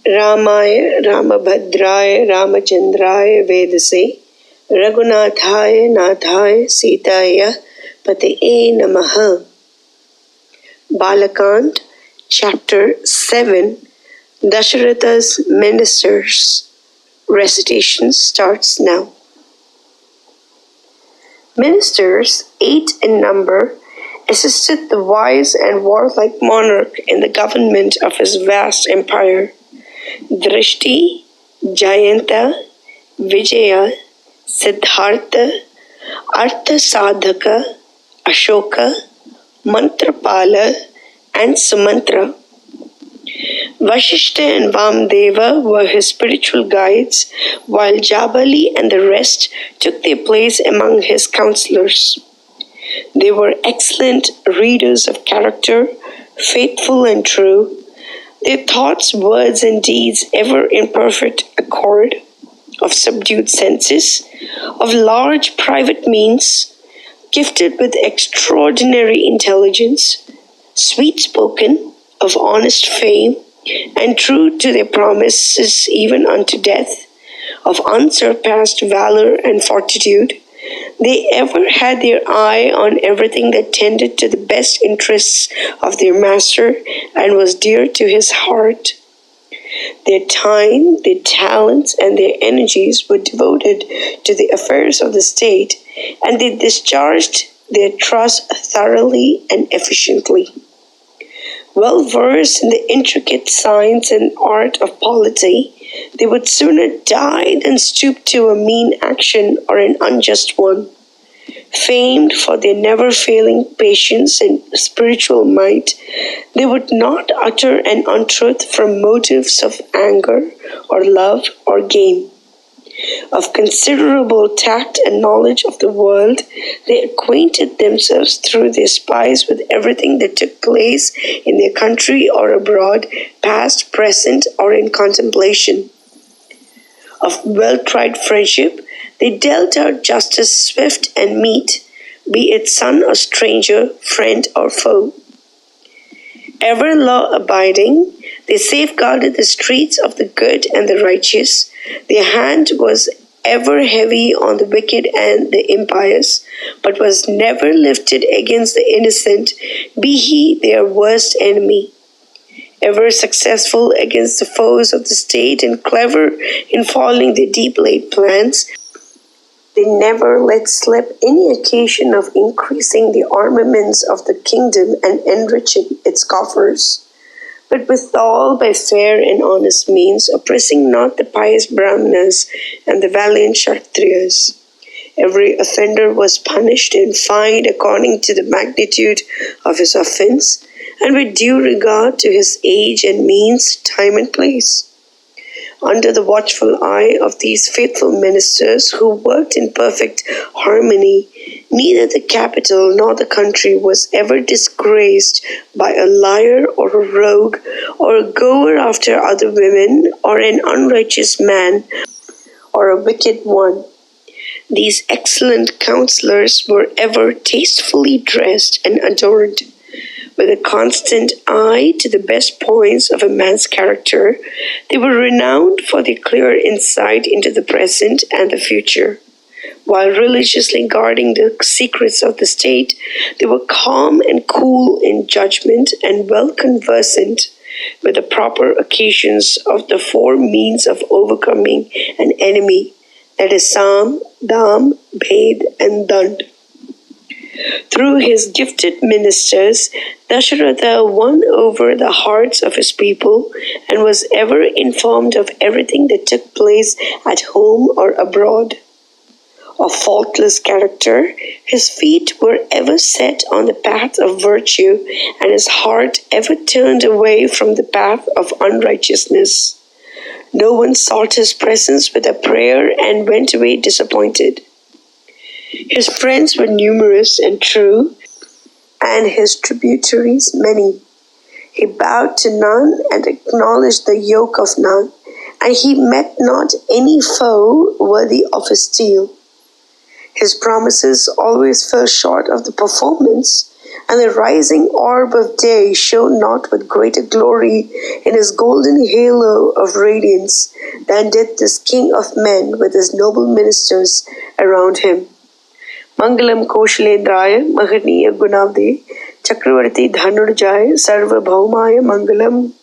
Ramaya Ramabhadraya Ramachandraya Vedase Raghunathaya Nathaya Sitaya Pateye Namaha. Balakand, Chapter 7, Dasaratha's Ministers. Recitation starts now. Ministers, 8 in number, assisted the wise and warlike monarch in the government of his vast empire. Drishti, Jayanta, Vijaya, Siddhartha, Artha Sadhaka, Ashoka, Mantrapala, and Sumantra. Vashishta and Vamdeva were his spiritual guides, while Jabali and the rest took their place among his counselors. They were excellent readers of character, faithful and true, their thoughts, words, and deeds ever in perfect accord, of subdued senses, of large private means, gifted with extraordinary intelligence, sweet-spoken, of honest fame, and true to their promises even unto death, of unsurpassed valor and fortitude. They ever had their eye on everything that tended to the best interests of their master and was dear to his heart. Their time, their talents, and their energies were devoted to the affairs of the state, and they discharged their trust thoroughly and efficiently. Well versed in the intricate science and art of polity, they would sooner die than stoop to a mean action or an unjust one. Famed for their never-failing patience and spiritual might, they would not utter an untruth from motives of anger or love or gain. Of considerable tact and knowledge of the world, they acquainted themselves through their spies with everything that took place in their country or abroad, past, present, or in contemplation. Of well-tried friendship, they dealt out justice swift and meet, be it son or stranger, friend or foe. Ever law-abiding, they safeguarded the streets of the good and the righteous. Their hand was ever heavy on the wicked and the impious, but was never lifted against the innocent, be he their worst enemy. Ever successful against the foes of the state and clever in following their deep-laid plans, they never let slip any occasion of increasing the armaments of the kingdom and enriching its coffers, but withal by fair and honest means, oppressing not the pious Brahmanas and the valiant Kshatriyas. Every offender was punished and fined according to the magnitude of his offense, and with due regard to his age and means, time and place. Under the watchful eye of these faithful ministers who worked in perfect harmony, neither the capital nor the country was ever disgraced by a liar or a rogue or a goer after other women or an unrighteous man or a wicked one. These excellent counselors were ever tastefully dressed and adorned. With a constant eye to the best points of a man's character, they were renowned for their clear insight into the present and the future. While religiously guarding the secrets of the state, they were calm and cool in judgment and well conversant with the proper occasions of the four means of overcoming an enemy, that is Sam, Dam, Bhed, and Dand. Through his gifted ministers, Dasaratha won over the hearts of his people and was ever informed of everything that took place at home or abroad. Of faultless character, his feet were ever set on the path of virtue, and his heart ever turned away from the path of unrighteousness. No one sought his presence with a prayer and went away disappointed. His friends were numerous and true, and his tributaries many. He bowed to none and acknowledged the yoke of none, and he met not any foe worthy of his steel. His promises always fell short of the performance, and the rising orb of day shone not with greater glory in his golden halo of radiance than did this king of men with his noble ministers around him. Mangalam Koshalendraya Mahaniya Gunavde Chakravarti Dhanurjaya Sarva Bhaumaya Mangalam.